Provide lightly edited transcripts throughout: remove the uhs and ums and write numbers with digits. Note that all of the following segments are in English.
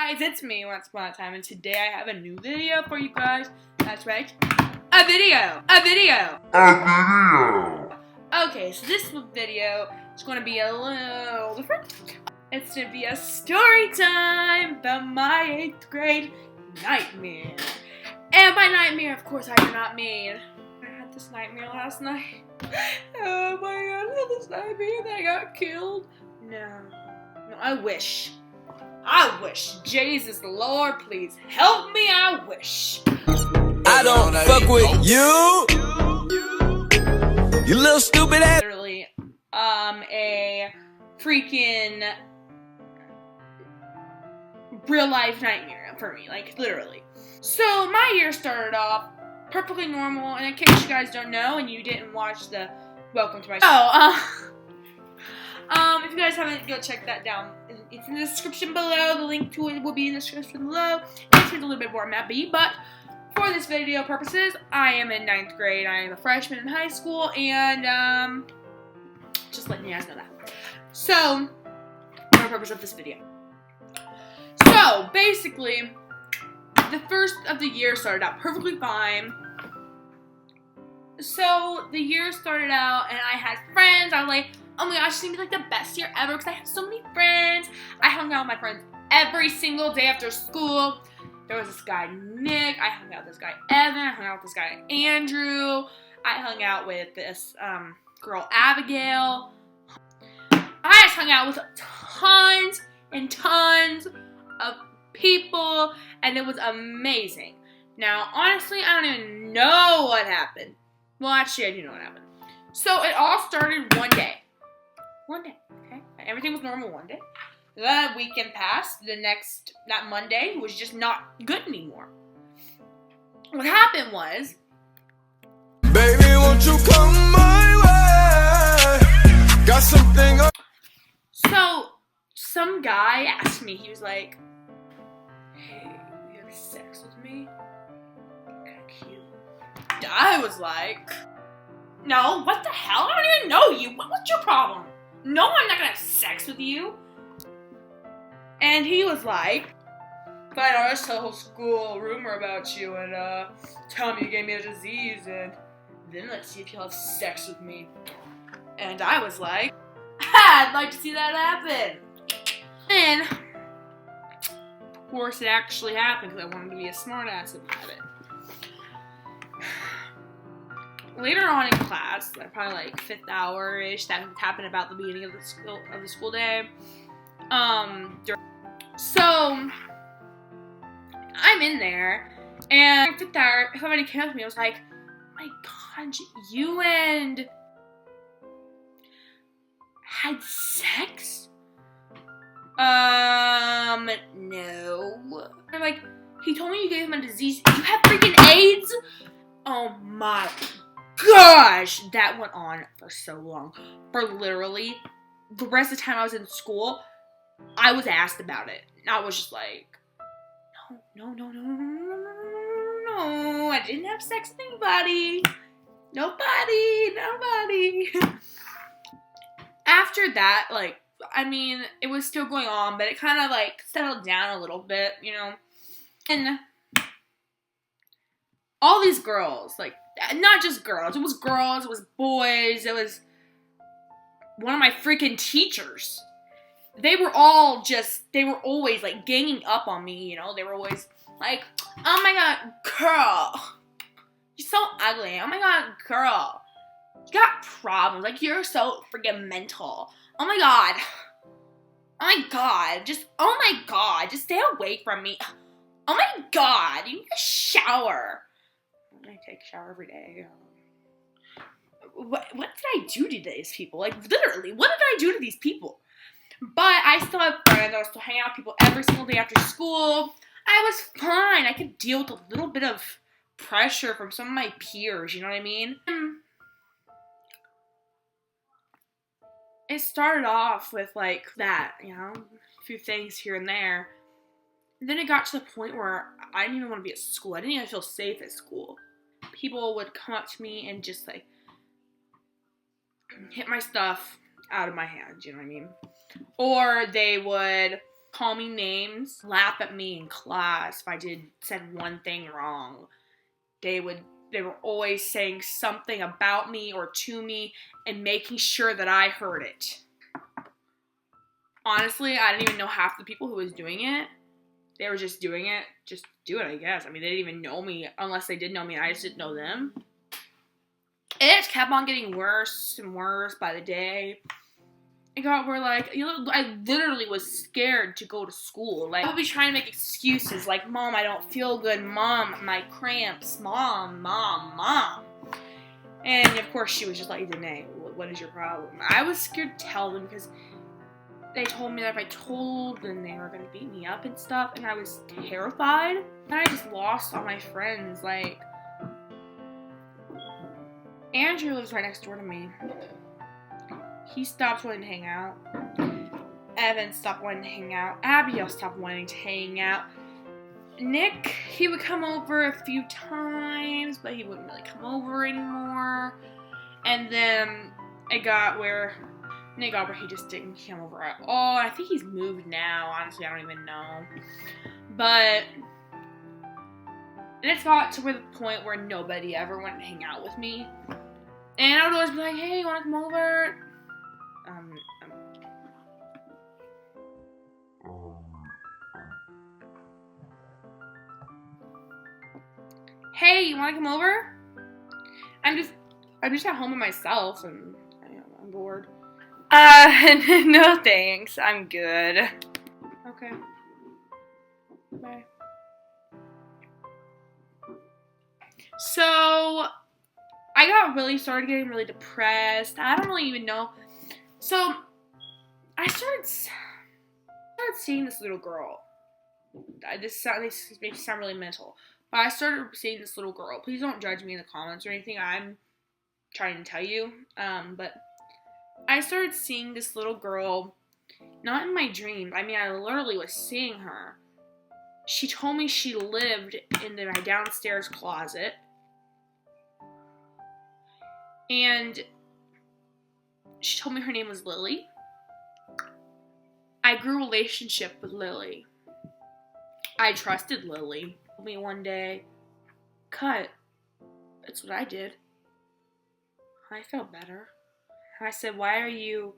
guys, it's me, Once Upon a Time, and today I have a new video for you guys. That's right, a video. Okay, so this video is going to be a little different. It's going to be a story time about my 8th grade nightmare. And by nightmare, of course, I do not mean I had this nightmare last night. Oh my god, I had this nightmare that I got killed. No, I wish. Jesus Lord, please help me, I wish. I don't fuck with you. You little stupid ass. Literally, a freaking real life nightmare for me, like literally. So my year started off perfectly normal, and in case you guys don't know and you didn't watch the welcome to my show, if you guys haven't, go check that down. It's in the description below. The link to it will be in the description below. It's a little bit more mappy, but for this video purposes, I am in 9th grade. I am a freshman in high school, and just letting you guys know that. So, for the purpose of this video. So, basically, the first of the year started out perfectly fine. So, the year started out, and I had friends. I was like, oh my gosh, it's gonna be like the best year ever because I have so many friends. I hung out with my friends every single day after school. There was this guy, Nick. I hung out with this guy, Evan. I hung out with this guy, Andrew. I hung out with this girl, Abigail. I just hung out with tons and tons of people, and it was amazing. Now, honestly, I don't even know what happened. Well, actually, I do know what happened. So, it all started one day. Okay? Everything was normal one day. The weekend passed. That Monday was just not good anymore. What happened was, Baby, won't you come my way? Got something up. So, some guy asked me, he was like, hey, you have sex with me? Kinda cute. I was like, no, what the hell? I don't even know you. What's your problem? No, I'm not gonna have sex with you. And he was like, fine, I'll just tell the whole school rumor about you and tell me you gave me a disease and then let's see if you'll have sex with me. And I was like, I'd like to see that happen. And, of course, it actually happened because I wanted to be a smartass about it. Later on in class, probably like 5th hour-ish, that happened about the beginning of the school day. So I'm in there, and 5th hour, somebody came up to me. I was like, oh my god, you and had sex? No. I'm like, he told me you gave him a disease. You have freaking AIDS? Oh my gosh, that went on for so long. For literally the rest of the time I was in school, I was asked about it. And I was just like, no, I didn't have sex with anybody. Nobody. After that, like, I mean, it was still going on, but it kind of like settled down a little bit, you know. And all these girls, like, not just girls, it was boys, it was one of my freaking teachers. They were always like ganging up on me, you know. They were always like, oh my god, girl, you're so ugly. Oh my god, girl, you got problems. Like, you're so freaking mental. Oh my god, just stay away from me. Oh my god, you need a shower. I take a shower every day. What did I do to these people? Like, literally, what did I do to these people? But I still have friends. I was still hanging out with people every single day after school. I was fine. I could deal with a little bit of pressure from some of my peers, you know what I mean? It started off with, like, that, you know? A few things here and there. And then it got to the point where I didn't even want to be at school. I didn't even feel safe at school. People would come up to me and just, like, hit my stuff out of my hands, you know what I mean? Or they would call me names, laugh at me in class if I said one thing wrong. They were always saying something about me or to me and making sure that I heard it. Honestly, I didn't even know half the people who was doing it. They were just doing it. Just do it, I guess. I mean, they didn't even know me unless they did know me and I just didn't know them. It kept on getting worse and worse by the day. It got where, like, I literally was scared to go to school. Like, I would be trying to make excuses, like, Mom, I don't feel good. Mom, my cramps. Mom. And, of course, she was just like, Danae, what is your problem? I was scared to tell them because they told me that if I told them, they were going to beat me up and stuff, and I was terrified. And I just lost all my friends. Like, Andrew lives right next door to me. He stopped wanting to hang out. Evan stopped wanting to hang out. Abigail stopped wanting to hang out. Nick, he would come over a few times, but he wouldn't really come over anymore. And then it got where Nick got where he just didn't come over at all. I think he's moved now. Honestly, I don't even know. But it's got to the point where nobody ever wanted to hang out with me. And I would always be like, hey, you want to come over? Hey, you want to come over? I'm just at home by myself and I'm bored. No thanks. I'm good. Okay. Bye. So, I started getting really depressed. I don't really even know. So, I started seeing this little girl. This makes me sound really mental. But I started seeing this little girl. Please don't judge me in the comments or anything. I'm trying to tell you. But I started seeing this little girl, not in my dreams. I mean, I literally was seeing her. She told me she lived in my downstairs closet. And she told me her name was Lily. I grew a relationship with Lily. I trusted Lily. She told me one day, cut. That's what I did. I felt better. I said, why are you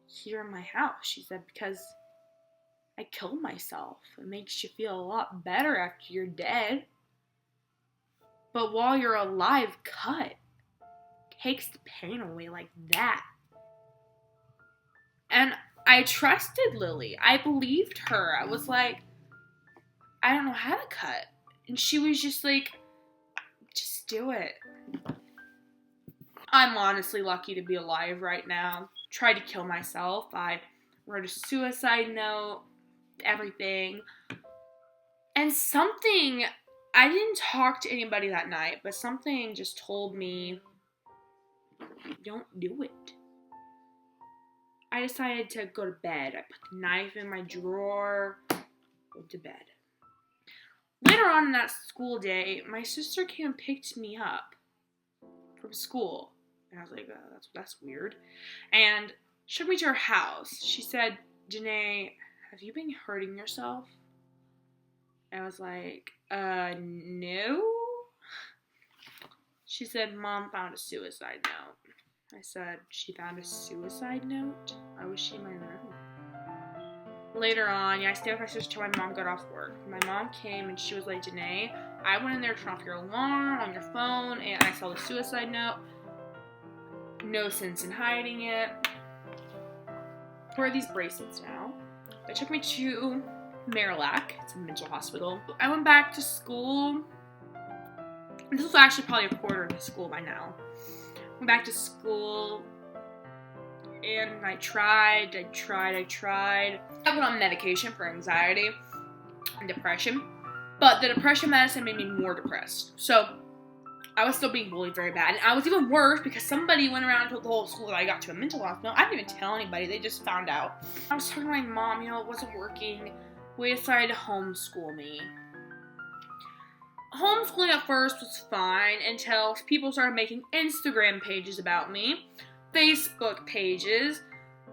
here in my house? She said, because I killed myself. It makes you feel a lot better after you're dead. But while you're alive, cut. Takes the pain away like that. And I trusted Lily. I believed her. I was like, I don't know how to cut. And she was just like, just do it. I'm honestly lucky to be alive right now. Tried to kill myself. I wrote a suicide note, everything. And something, I didn't talk to anybody that night, but something just told me, don't do it. I decided to go to bed. I put the knife in my drawer, went to bed. Later on in that school day, my sister came and picked me up from school. And I was like, that's weird. And she took me to her house. She said, Janae, have you been hurting yourself? And I was like, no. She said, Mom found a suicide note. I said, she found a suicide note? Why was she in my room? Later on, I stayed with my sister till my mom got off work. My mom came and she was like, Janae, I went in there to turn off your alarm on your phone and I saw the suicide note. No sense in hiding it. I wear these bracelets now. They took me to Marillac. It's a mental hospital. I went back to school. This was actually probably a quarter of school by now. Went back to school and I tried. I went on medication for anxiety and depression, but the depression medicine made me more depressed. So I was still being bullied very bad, and I was even worse because somebody went around and told the whole school that I got to a mental hospital. I didn't even tell anybody, they just found out. I was talking to my mom, it wasn't working. We decided to homeschool me. Homeschooling at first was fine until people started making Instagram pages about me, Facebook pages,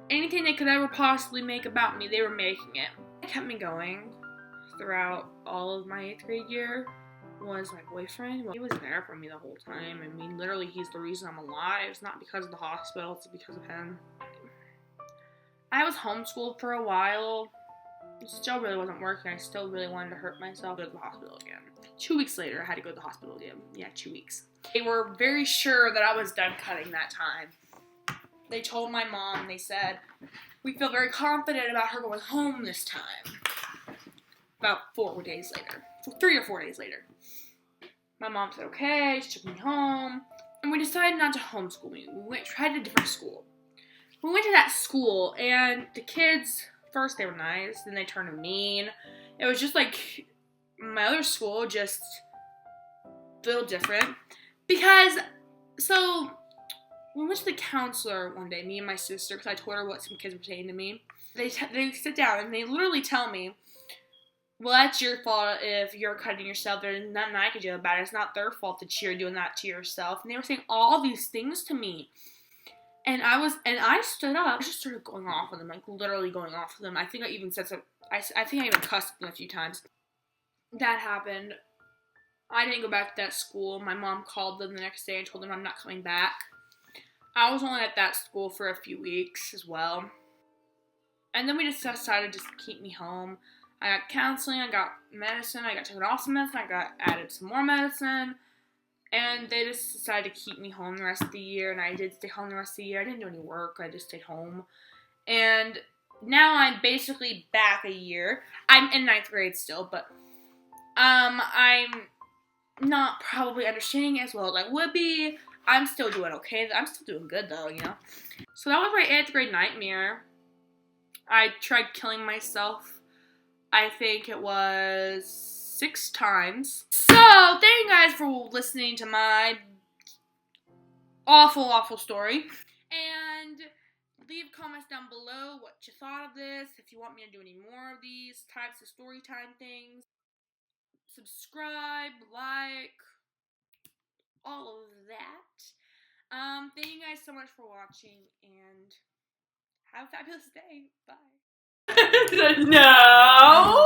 anything they could ever possibly make about me, they were making it. I kept me going throughout all of my 8th grade year was my boyfriend. He was there for me the whole time. I mean, literally, he's the reason I'm alive. It's not because of the hospital, it's because of him. I was homeschooled for a while. It still really wasn't working. I still really wanted to hurt myself. Go to the hospital again. 2 weeks later, I had to go to the hospital again. Yeah, 2 weeks. They were very sure that I was done cutting that time. They told my mom, they said, we feel very confident about her going home this time. About 4 days later. 3 or 4 days later. My mom said, okay, she took me home. And we decided not to homeschool me. We tried a different school. We went to that school, and the kids, first they were nice, then they turned mean. It was just like my other school, just a little different. Because, so, we went to the counselor one day, me and my sister, because I told her what some kids were saying to me. They sit down, and they literally tell me, well, that's your fault if you're cutting yourself. There's nothing I can do about it. It's not their fault that you're doing that to yourself. And they were saying all these things to me. And I stood up. I just started going off on them, like literally going off on them. I think I even said some, I think I even cussed them a few times. That happened. I didn't go back to that school. My mom called them the next day and told them I'm not coming back. I was only at that school for a few weeks as well. And then we just decided to keep me home. I got counseling, I got medicine, I got taken off some medicine, I got added some more medicine. And they just decided to keep me home the rest of the year, and I did stay home the rest of the year. I didn't do any work, I just stayed home. And now I'm basically back a year. I'm in 9th grade still, but I'm not probably understanding it as well as I would be. I'm still doing okay. I'm still doing good though, you know. So that was my 8th grade nightmare. I tried killing myself. I think it was 6 times. So, thank you guys for listening to my awful, awful story. And leave comments down below what you thought of this. If you want me to do any more of these types of story time things. Subscribe, like, all of that. Thank you guys so much for watching, and have a fabulous day. Bye. No!